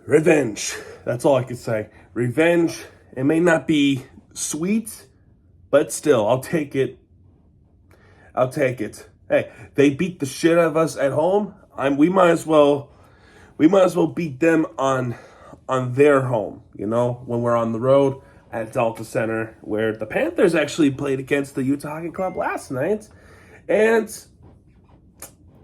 Revenge. That's all I can say. Revenge. It may not be sweet, but still, I'll take it. I'll take it. Hey, they beat the shit out of us at home. We might as well. We might as well beat them on their home. You know, when we're on the road at Delta Center, where the Panthers actually played against the Utah Hockey Club last night, and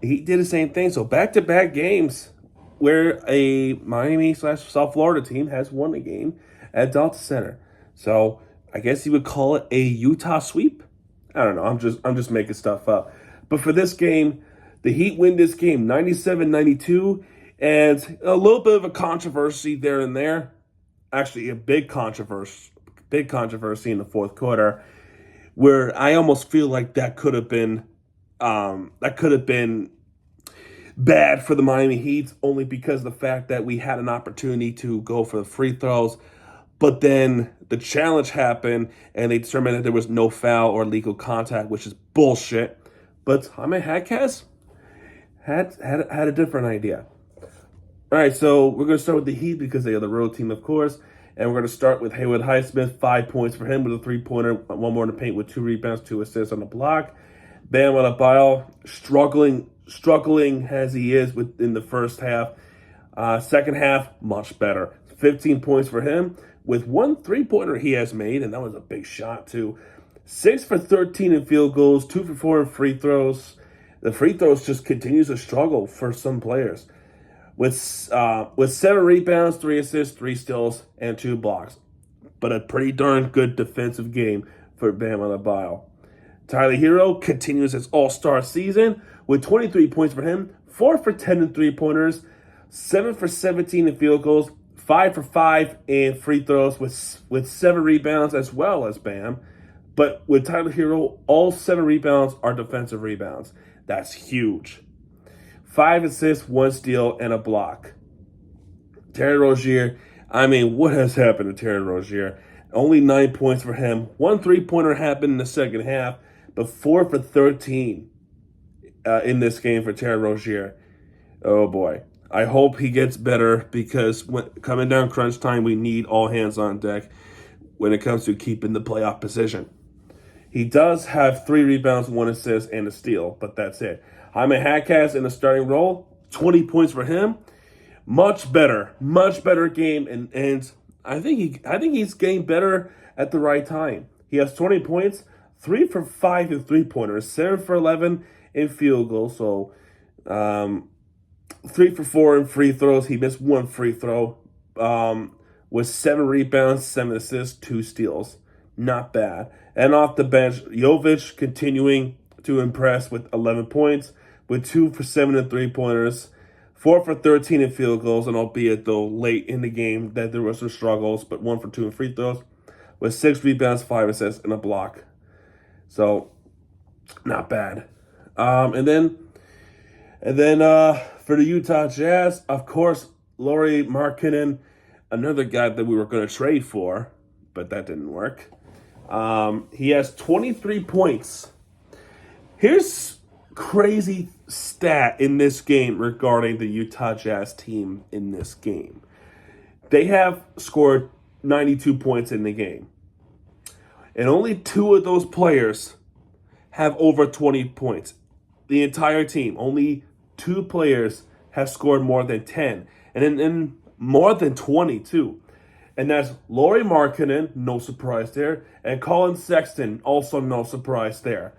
he did the same thing. So back-to-back games where a Miami/South Florida team has won a game at Delta Center. So I guess you would call it a Utah sweep. I don't know. I'm just making stuff up. But for this game, the Heat win this game 97-92, and a little bit of a controversy there and there. Actually, a big controversy in the fourth quarter, where I almost feel like that could have been bad for the Miami Heat, only because of the fact that we had an opportunity to go for the free throws, but then the challenge happened and they determined that there was no foul or legal contact, which is bullshit. But Jaime Jaquez had a different idea. All right, so we're going to start with the Heat because they are the road team, of course. And we're going to start with Haywood Highsmith, 5 points for him with a three-pointer, one more in the paint with 2 rebounds, 2 assists on the block. Bam Adebayo, struggling as he is in the first half. Second half, much better. 15 points for him with 1 3-pointer he has made, and that was a big shot too. 6 for 13 in field goals, 2 for 4 in free throws. The free throws just continues to struggle for some players. With 7 rebounds, 3 assists, 3 steals, and 2 blocks. But a pretty darn good defensive game for Bam Adebayo. Tyler Hero continues his all-star season with 23 points for him, 4 for 10 in three-pointers, 7 for 17 in field goals, 5 for 5 in free throws with 7 rebounds as well as Bam. But with Tyler Hero, all 7 rebounds are defensive rebounds. That's huge. 5 assists, 1 steal, and a block. Terry Rozier, what has happened to Terry Rozier? Only 9 points for him. 1 3-pointer happened in the second half, but 4 for 13 in this game for Terry Rozier. Oh boy. I hope he gets better because coming down crunch time, we need all hands on deck when it comes to keeping the playoff position. He does have 3 rebounds, 1 assist, and a steal, but that's it. Jaime Jaquez in the starting role, 20 points for him. Much better game, and I think he's getting better at the right time. He has 20 points, 3 for 5 in three-pointers, 7 for 11 in field goals, so 3 for 4 in free throws. He missed 1 free throw with 7 rebounds, 7 assists, 2 steals. Not bad. And off the bench, Jovic continuing to impress with 11 points, with 2 for 7 in three-pointers, 4 for 13 in field goals, and albeit though late in the game that there were some struggles, but 1 for 2 in free throws, with 6 rebounds, 5 assists, and a block. So, not bad. And then for the Utah Jazz, of course, Lauri Markkanen, another guy that we were going to trade for, but that didn't work. He has 23 points. Here's crazy stat in this game regarding the Utah Jazz team in this game. They have scored 92 points in the game. And only 2 of those players have over 20 points. The entire team, only 2 players have scored more than 10. And then more than 20 too. And that's Lauri Markkanen, no surprise there, and Colin Sexton, also no surprise there.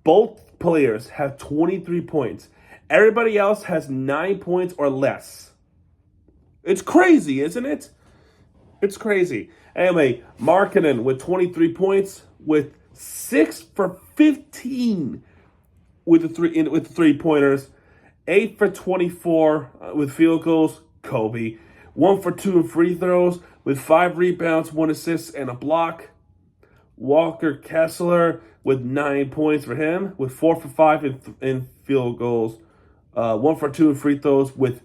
Both players have 23 points. Everybody else has 9 points or less. It's crazy, isn't it? It's crazy. Anyway, Markkanen with 23 points, with 6 for 15 with the 3-pointers, 8 for 24 with field goals, Kobe. 1 for 2 in free throws, with 5 rebounds, 1 assist, and a block. Walker Kessler with 9 points for him, with 4 for 5 in field goals, 1 for 2 in free throws, with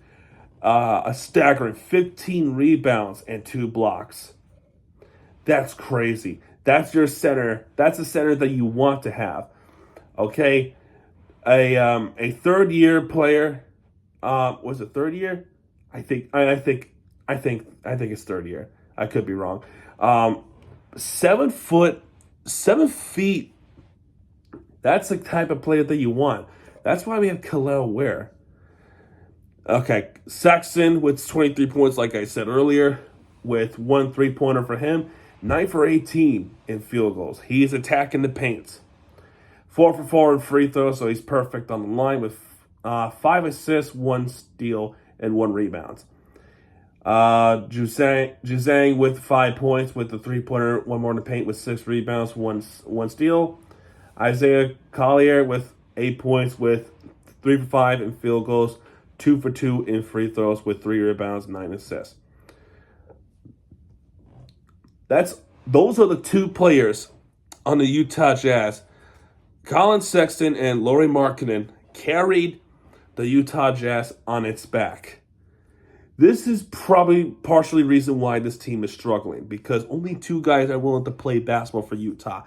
a staggering 15 rebounds and 2 blocks. That's crazy. That's your center. That's the center that you want to have. Okay, a third-year player. Was it third year? I think I think it's third year. I could be wrong. 7 feet. That's the type of player that you want. That's why we have Kel'el Ware. Okay, Sexton with 23 points, like I said earlier, with 1 3-pointer for him. 9 for 18 in field goals. He is attacking the paint. 4 for 4 in free throws, so he's perfect on the line with 5 assists, 1 steal, and 1 rebound. Juzang with 5 points with the 3-pointer, 1 more in the paint with 6 rebounds, 1 steal. Isaiah Collier with 8 points with 3 for 5 in field goals, 2 for 2 in free throws with 3 rebounds, 9 assists. Those are the 2 players on the Utah Jazz. Colin Sexton and Lauri Markkanen carried the Utah Jazz on its back. This is probably partially the reason why this team is struggling, because only 2 guys are willing to play basketball for Utah.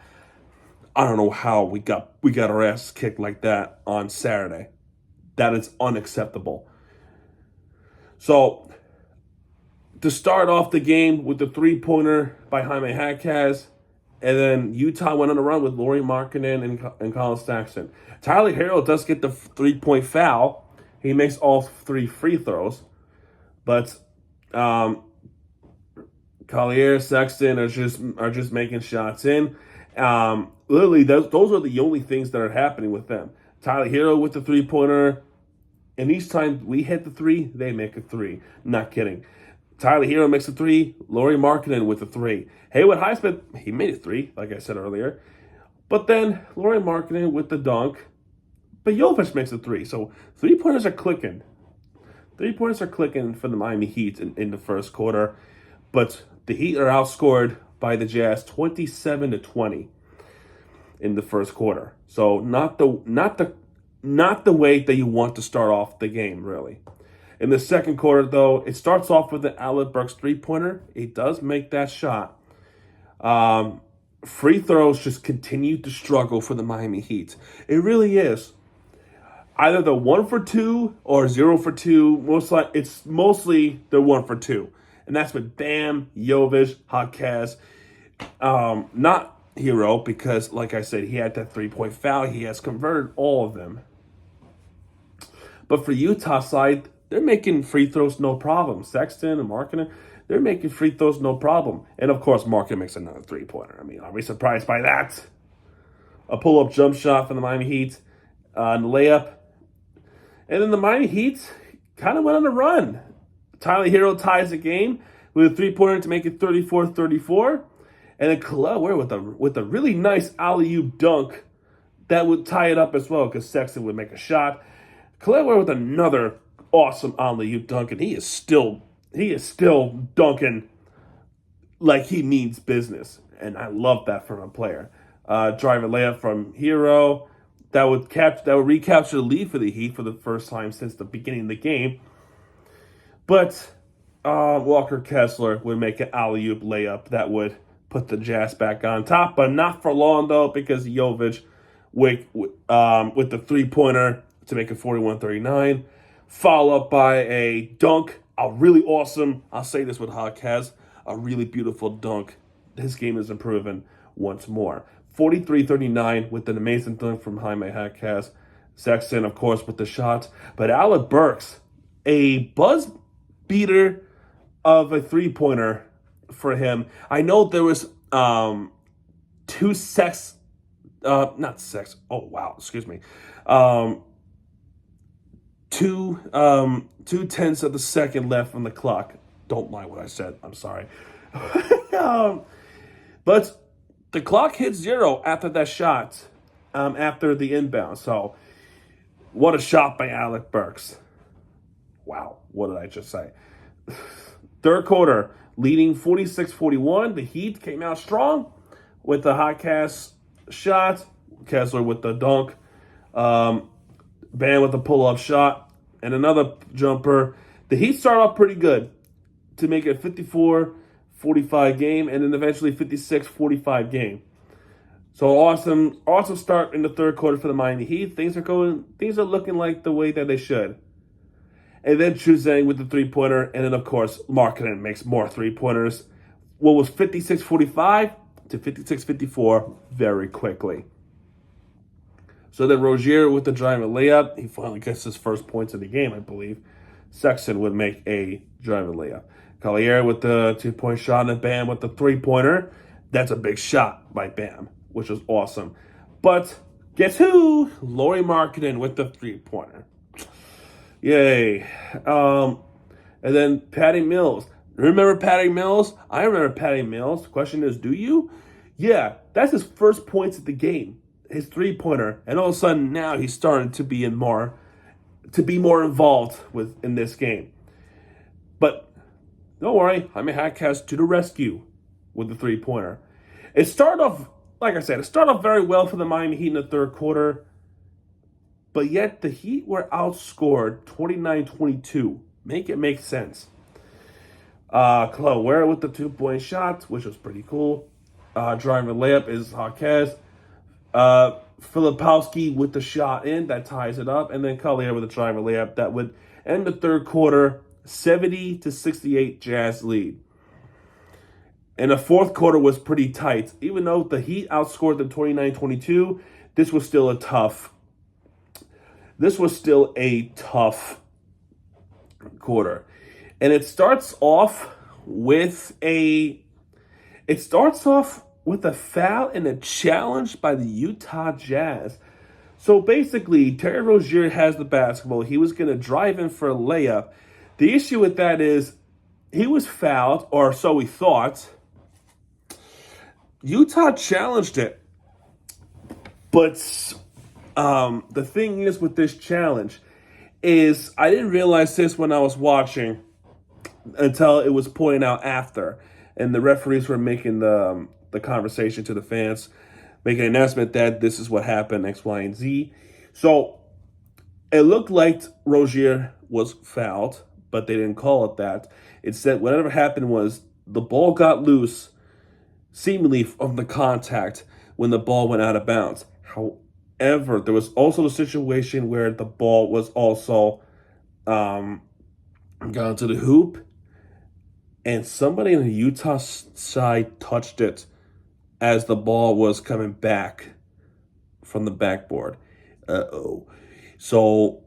I don't know how we got our asses kicked like that on Saturday. That is unacceptable. So, to start off the game with the 3-pointer by Jaime Jaquez, and then Utah went on a run with Lauri Markkanen and Colin Sexton. Tyler Herro does get the 3-point foul. He makes all 3 free throws. But Collier, Sexton are just making shots in. Literally, those are the only things that are happening with them. Tyler Herro with the 3-pointer. And each time we hit the 3, they make a 3. Not kidding. Tyler Herro makes a 3. Lauri Markkanen with a 3. Haywood Highsmith, he made a 3, like I said earlier. But then Lauri Markkanen with the dunk. But Jovic makes a 3. So 3-pointers are clicking. 3-pointers are clicking for the Miami Heat in the first quarter. But the Heat are outscored by the Jazz 27-20 in the first quarter. So not the way that you want to start off the game, really. In the second quarter, though, it starts off with the Alec Burks 3-pointer. He does make that shot. Free throws just continue to struggle for the Miami Heat. It really is. Either the 1 for 2 or 0 for 2. It's mostly the 1 for 2. And that's with Bam, Jovic, Jaquez. Not Herro, because, like I said, he had that 3-point foul. He has converted all of them. But for Utah side, they're making free throws no problem. Sexton and Markkanen, they're making free throws no problem. And, of course, Markkanen makes another 3-pointer. I mean, are we surprised by that? A pull-up jump shot from the Miami Heat. And the layup. And then the Miami Heat kind of went on a run. Tyler Herro ties the game with a 3-pointer to make it 34-34. And then Kel'el Ware with a really nice alley-oop dunk that would tie it up as well, because Sexton would make a shot. Kel'el Ware with another awesome alley-oop dunk, and he is still dunking like he means business. And I love that from a player. Driving layup from Herro. That would recapture the lead for the Heat for the first time since the beginning of the game. But Walker Kessler would make an alley-oop layup that would put the Jazz back on top, but not for long, though, because Jovic with the 3-pointer to make it 41-39, followed up by a dunk, a really awesome, I'll say this with Jaquez, a really beautiful dunk. His game is improving once more. 43-39 with an amazing dunk from Jaime Jaquez. Sexton, of course, with the shots. But Alec Burks, a buzz beater of a 3-pointer for him. I know there was not sex. Oh, wow, excuse me. 2/10 of the second left on the clock. Don't mind what I said. I'm sorry. But the clock hit 0 after that shot, after the inbound. So, what a shot by Alec Burks. Wow, what did I just say? Third quarter, leading 46-41. The Heat came out strong with the Jaquez shot. Kessler with the dunk. Bam with the pull-up shot. And another jumper. The Heat start off pretty good to make it 54-45 game, and then eventually 56-45 game. So awesome start in the third quarter for the Miami Heat. Things are looking like the way that they should. And then Juzang with the three-pointer. And then, of course, Markkanen makes more three-pointers. What was 56-45 to 56-54 very quickly. So then Rozier with the driving layup. He finally gets his first points of the game, I believe. Sexton would make a driving layup. Collier with the two-point shot and Bam with the three-pointer. That's a big shot by Bam, which was awesome. But guess who? Lauri Markkanen with the three-pointer. Yay. And then Patty Mills. Remember Patty Mills? I remember Patty Mills. The question is, do you? Yeah, that's his first points of the game. His three-pointer. And all of a sudden now he's starting to be more involved in this game. But don't worry, Jaime Jaquez to the rescue with the three-pointer. It started off, like I said, very well for the Miami Heat in the third quarter. But yet the Heat were outscored 29-22. Make it make sense. Chloe Ware with the two-point shot, which was pretty cool. Driving layup is Jaquez. Filipowski with the shot in, that ties it up. And then Collier with the driving layup that would end the third quarter 70-68 Jazz lead. And the fourth quarter was pretty tight. Even though the Heat outscored them 29-22, this was still a tough quarter. And it starts off with a foul and a challenge by the Utah Jazz. So basically, Terry Rozier has the basketball. He was going to drive in for a layup. The issue with that is he was fouled, or so we thought. Utah challenged it. But the thing is with this challenge is I didn't realize this when I was watching until it was pointed out after. And the referees were making the conversation to the fans, making an announcement that this is what happened, X, Y, and Z. So it looked like Rozier was fouled, but they didn't call it that. It said whatever happened was the ball got loose, seemingly from the contact when the ball went out of bounds. However, there was also a situation where the ball was also gone to the hoop, and somebody on the Utah side touched it as the ball was coming back from the backboard. So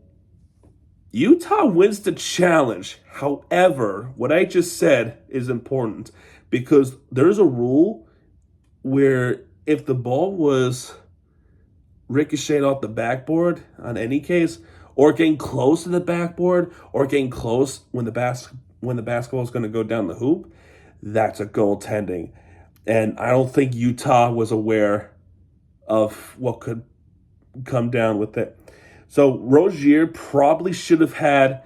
Utah wins the challenge. However, what I just said is important because there's a rule where if the ball was ricocheted off the backboard on any case, or getting close to the backboard, or getting close when the basketball is going to go down the hoop, that's a goaltending. And I don't think Utah was aware of what could come down with it. So Rozier probably should have been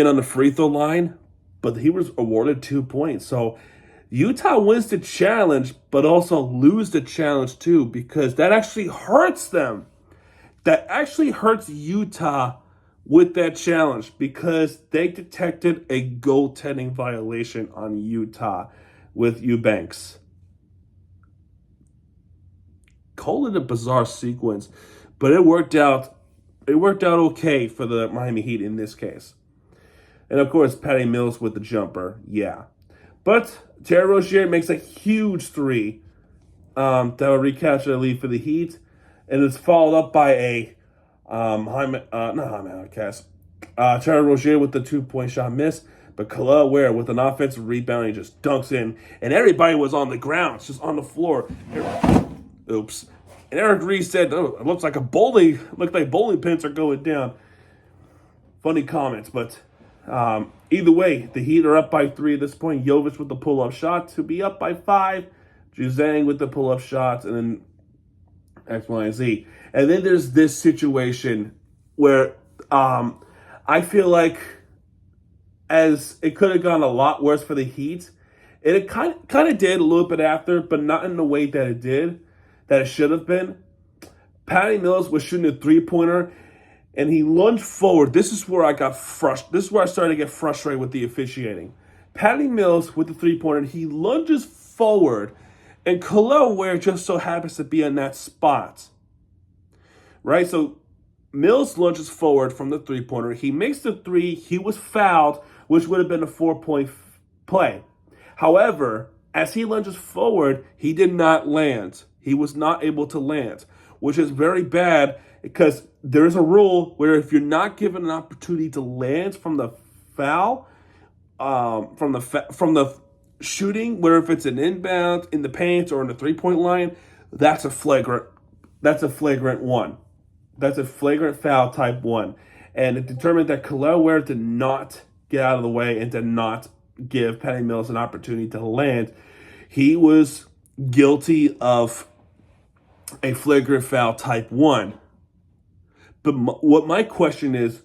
on the free throw line, but he was awarded 2 points. So Utah wins the challenge, but also lose the challenge too, because that actually hurts them. That actually hurts Utah with that challenge because they detected a goaltending violation on Utah with Eubanks. Call it a bizarre sequence, but it worked out. It worked out okay for the Miami Heat in this case. And of course, Patty Mills with the jumper, yeah. But Terry Rozier makes a huge three that will recapture the lead for the Heat, and it's followed up by a Terry Rozier with the 2-point shot miss, but Kel'el Ware with an offensive rebound, he just dunks in, and everybody was on the ground, it's just on the floor. Oops. And Eric Reed said, "Oh, it looks like bowling pins are going down." Funny comments, but either way, the Heat are up by 3 at this point. Jovic with the pull-up shot to be up by 5. Juzang with the pull-up shots, and then X, Y, and Z. And then there's this situation where I feel like as it could have gone a lot worse for the Heat. It kind of did a little bit after, but not in the way that it should have been. Patty Mills was shooting a three-pointer, and he lunged forward. This is where I got frustrated. This is where I started to get frustrated with the officiating. Patty Mills with the three-pointer, he lunges forward, and Kel'el Ware just so happens to be in that spot. Right? So Mills lunges forward from the three-pointer. He makes the three. He was fouled, which would have been a 4-point play. However, as he lunges forward, he did not land. He was not able to land, which is very bad because there is a rule where if you're not given an opportunity to land from the foul, from the shooting, where if it's an inbound in the paint or in the 3-point line, that's a flagrant one. That's a flagrant foul type 1. And it determined that Kel'el Ware did not get out of the way and did not give Patty Mills an opportunity to land. He was guilty of a flagrant foul type 1. But what my question is,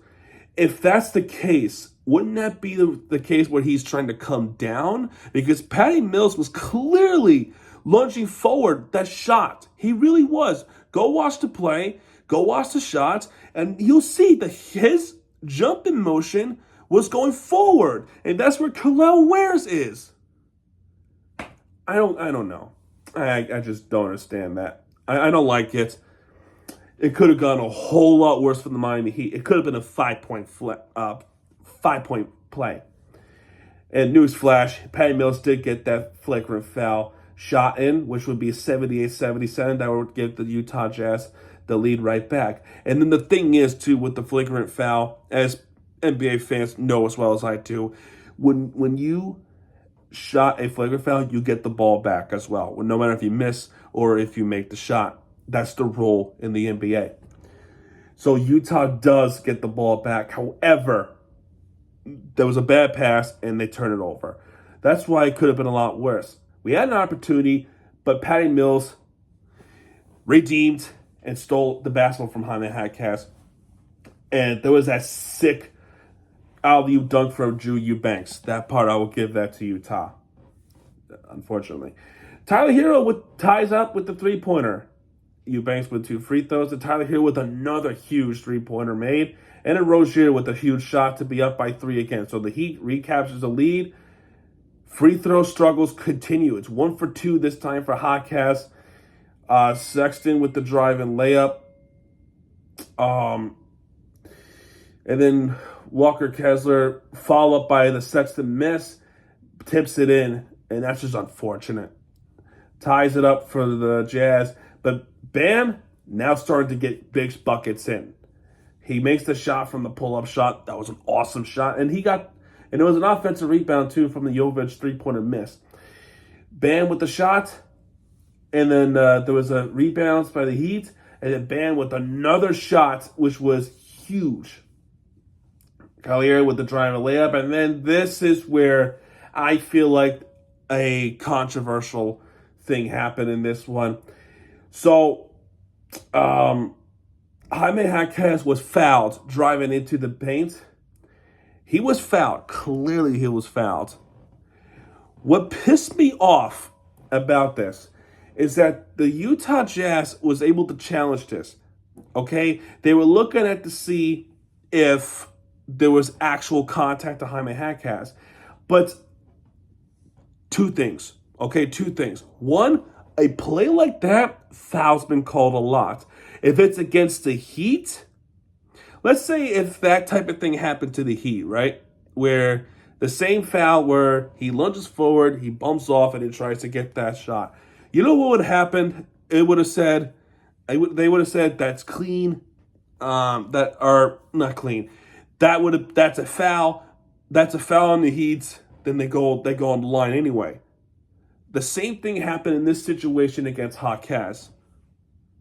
if that's the case, wouldn't that be the case where he's trying to come down? Because Patty Mills was clearly lunging forward that shot. He really was. Go watch the play, go watch the shots, and you'll see that his jump in motion was going forward. And that's where Kel'el Ware's is. I don't know. I just don't understand that. I don't like it. It could have gone a whole lot worse for the Miami Heat. It could have been a 5-point play. And newsflash, Patty Mills did get that flagrant foul shot in, which would be 78-77. That would give the Utah Jazz the lead right back. And then the thing is, too, with the flagrant foul, as NBA fans know as well as I do, when you shot a flagrant foul, you get the ball back as well. No matter if you miss or if you make the shot. That's the rule in the NBA. So Utah does get the ball back. However, there was a bad pass and they turn it over. That's why it could have been a lot worse. We had an opportunity, but Patty Mills redeemed and stole the basketball from Jaime Jaquez. And there was that sick alley-oop dunk from Drew Eubanks. That part, I will give that to Utah, unfortunately. Tyler Hero ties up with the three-pointer. Eubanks with 2 free throws, and Tyler Hero with another huge three-pointer made, and then Rozier with a huge shot to be up by 3 again. So the Heat recaptures the lead. Free throw struggles continue. It's 1 for 2 this time for Jaquez. Sexton with the drive and layup. And then Walker Kessler, followed up by the Sexton miss, tips it in, and that's just unfortunate. Ties it up for the Jazz, but Bam now starting to get big buckets in. He makes the shot from the pull-up shot. That was an awesome shot. And it was an offensive rebound, too, from the Jovic three-pointer miss. Bam with the shot. And then there was a rebound by the Heat. And then Bam with another shot, which was huge. Collier with the drive and layup. And then this is where I feel like a controversial thing happened in this one. So, Jaime Jaquez was fouled driving into the paint. He was fouled. Clearly he was fouled. What pissed me off about this is that the Utah Jazz was able to challenge this. Okay? They were looking at to see if there was actual contact to Jaime Jaquez. But two things. One, a play like that, foul's been called a lot. If it's against the Heat, let's say if that type of thing happened to the Heat, right? Where the same foul where he lunges forward, he bumps off, and he tries to get that shot. You know what would happen? They would have said that's clean, that are not clean. That's a foul. That's a foul on the Heat. Then they go on the line anyway. The same thing happened in this situation against Jaquez.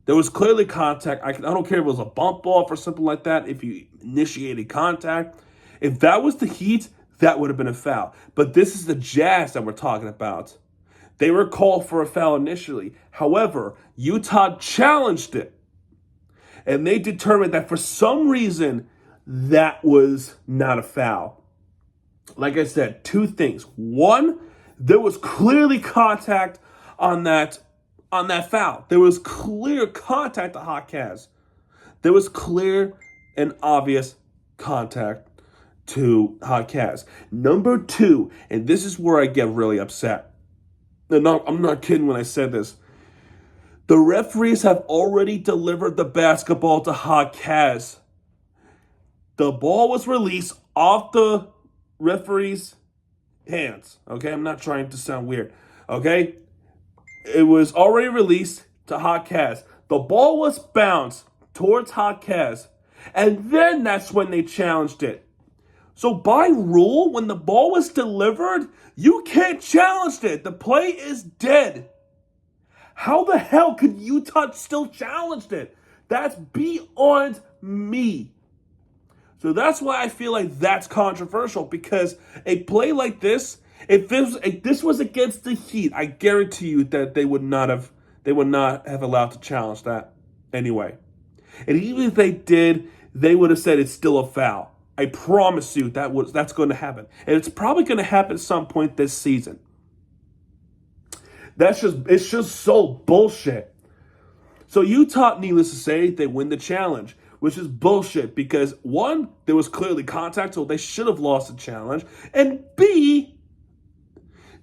There was clearly contact. I don't care if it was a bump off or something like that. If you initiated contact, if that was the Heat, that would have been a foul. But this is the Jazz that we're talking about. They were called for a foul initially. However, Utah challenged it. And they determined that for some reason, that was not a foul. Like I said, two things. One, there was clearly contact on that foul. There was clear contact to Jaquez. There was clear and obvious contact to Jaquez. Number two, and this is where I get really upset. And I'm not kidding when I said this. The referees have already delivered the basketball to Hawkes. The ball was released off the referee's hands. Okay, I'm not trying to sound weird. Okay, it was already released to Hawkes. The ball was bounced towards Hawkes, and then that's when they challenged it. So by rule, when the ball was delivered, you can't challenge it. The play is dead. How the hell could Utah still challenge it? That's beyond me. So that's why I feel like that's controversial, because a play like this, if this was against the Heat, I guarantee you that they would not have allowed to challenge that anyway. And even if they did, they would have said it's still a foul. I promise you that's going to happen. And it's probably going to happen at some point this season. It's just so bullshit. So Utah, needless to say, they win the challenge, which is bullshit because one, there was clearly contact, so they should have lost the challenge, and B,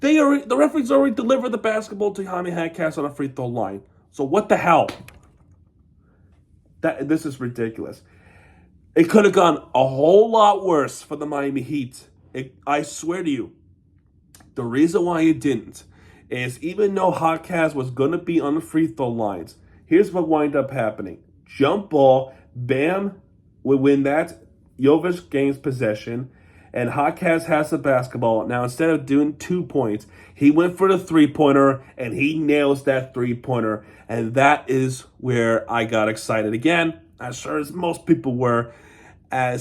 the referees already delivered the basketball to Jaime Hawkes on a free throw line. So what the hell? This is ridiculous. It could have gone a whole lot worse for the Miami Heat. I swear to you, the reason why it didn't is even though Hawkes was going to be on the free throw lines, here's what wound up happening. Jump ball, Bam would win that. Jovic gains possession, and Hawkes has the basketball. Now, instead of doing 2 points, he went for the three-pointer, and he nails that three-pointer. And that is where I got excited again, as sure as most people were. I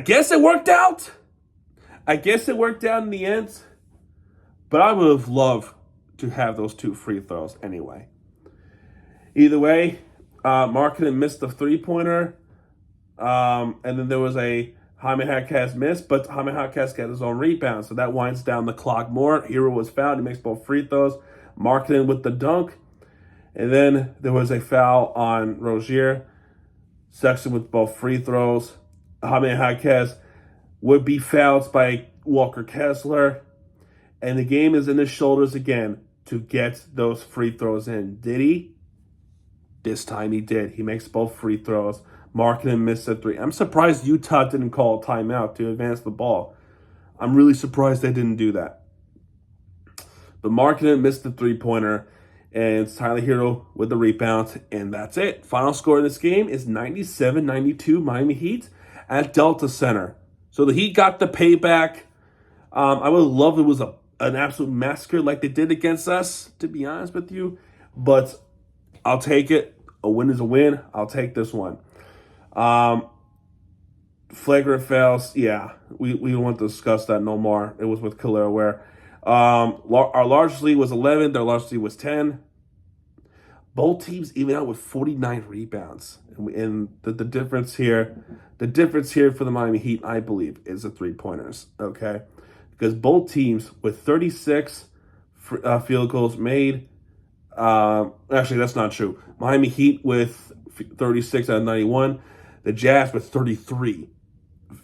guess it worked out. I guess it worked out in the end. But I would have loved to have those 2 free throws anyway. Either way, Markkanen missed the three-pointer. And then there was a Jaime Hawkes miss, but Jaime Hawkes got his own rebound. So that winds down the clock more. Hero was fouled. He makes both free throws. Markkanen with the dunk. And then there was a foul on Rozier. Sexton with both free throws. Jaime Hawkes would be fouled by Walker Kessler. And the game is in his shoulders again to get those free throws in. Did he? This time he did. He makes both free throws. Markkanen missed a 3. I'm surprised Utah didn't call a timeout to advance the ball. I'm really surprised they didn't do that. But Markkanen missed the three-pointer, and it's Tyler Hero with the rebound, and that's it. Final score in this game is 97-92 Miami Heat at Delta Center. So the Heat got the payback. I would love it was an absolute massacre like they did against us, to be honest with you. But I'll take it. A win is a win. I'll take this one. Flagrant fouls, yeah. We don't want to discuss that no more. It was with Khalil Ware. Our largest lead was 11. Their largest lead was 10. Both teams even out with 49 rebounds. And the difference here for the Miami Heat, I believe, is the three-pointers, okay? Because both teams with 36 field goals made. Actually, that's not true. Miami Heat with 36 out of 91. The Jazz with 33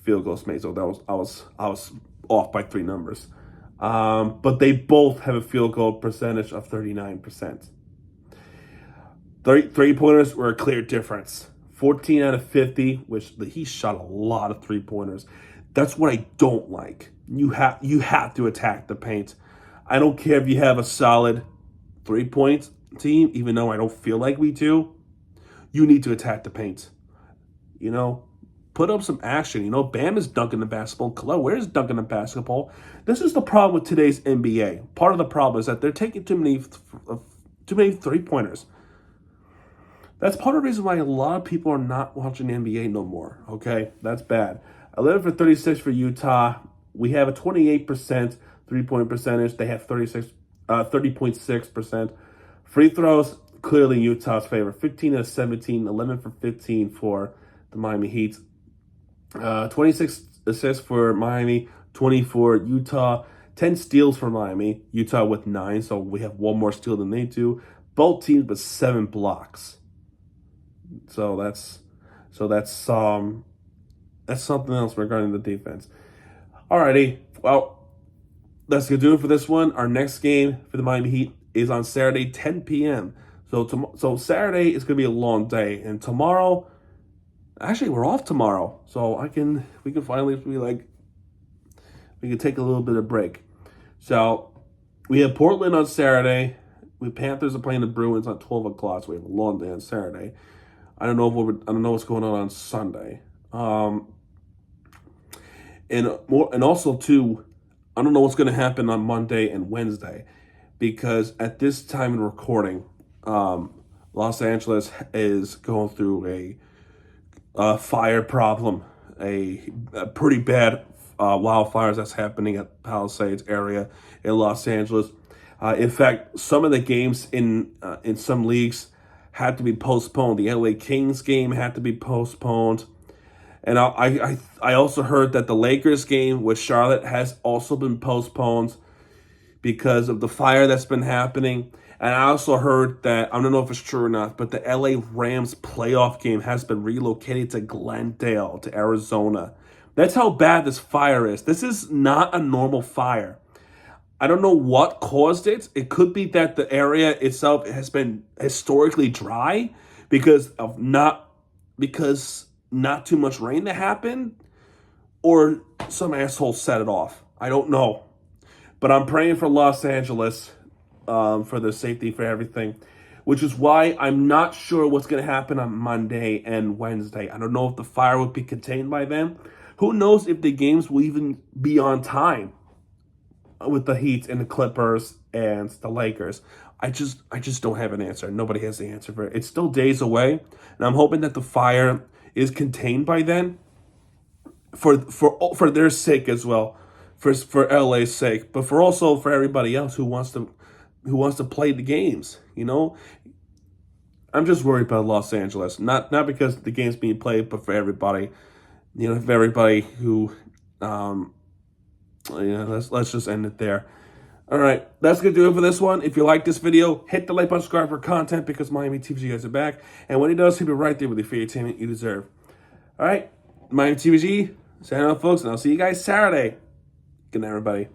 field goals made. So I was off by 3 numbers. But they both have a field goal percentage of 39%. Three-pointers were a clear difference. 14 out of 50, which he shot a lot of three-pointers. That's what I don't like. You have to attack the paint. I don't care if you have a solid 3-point team, even though I don't feel like we do. You need to attack the paint. Put up some action. Bam is dunking the basketball. Khalil Ware is dunking the basketball. This is the problem with today's NBA. Part of the problem is that they're taking too many three-pointers. That's part of the reason why a lot of people are not watching the NBA no more. Okay, that's bad. 11 for 36 for Utah. We have a 28% three-point percentage. They have 30.6%. Free throws, clearly Utah's favor. 15 out of 17, 11 for 15 for the Miami Heat. 26 assists for Miami, 20 for Utah. 10 steals for Miami. Utah with 9, so we have one more steal than they do. Both teams with 7 blocks. So that's something else regarding the defense. Alrighty, well, that's gonna do it for this one. Our next game for the Miami Heat is on Saturday, 10 p.m. So Saturday is going to be a long day, and tomorrow, actually, we're off tomorrow, so we can finally be like, we can take a little bit of break. So we have Portland on Saturday. Panthers are playing the Bruins on 12 o'clock, so we have a long day on Saturday. I don't know what's going on Sunday. And also too, I don't know what's going to happen on Monday and Wednesday, because at this time in recording, Los Angeles is going through a fire problem, a pretty bad wildfires that's happening at Palisades area in Los Angeles. In fact, some of the games in some leagues had to be postponed. The LA Kings game had to be postponed. And I also heard that the Lakers game with Charlotte has also been postponed because of the fire that's been happening. And I also heard that, I don't know if it's true or not, but the LA Rams playoff game has been relocated to Glendale, to Arizona. That's how bad this fire is. This is not a normal fire. I don't know what caused it. It could be that the area itself has been historically dry because not too much rain that happened, or some asshole set it off. I don't know. But I'm praying for Los Angeles, for their safety, for everything, which is why I'm not sure what's going to happen on Monday and Wednesday. I don't know if the fire will be contained by then. Who knows if the games will even be on time with the Heat and the Clippers and the Lakers. I just don't have an answer. Nobody has the answer for it. It's still days away, and I'm hoping that the fire is contained by then, for their sake as well, for LA's sake, but also for everybody else who wants to play the games. You know, I'm just worried about Los Angeles, not because the game's being played, but for everybody. You know, for everybody who, let's just end it there. All right, that's going to do it for this one. If you like this video, hit the like button, subscribe for content, because Miami TVG guys are back. And when he does, he'll be right there with the free entertainment you deserve. All right, Miami TVG, signing off, folks, and I'll see you guys Saturday. Good night, everybody.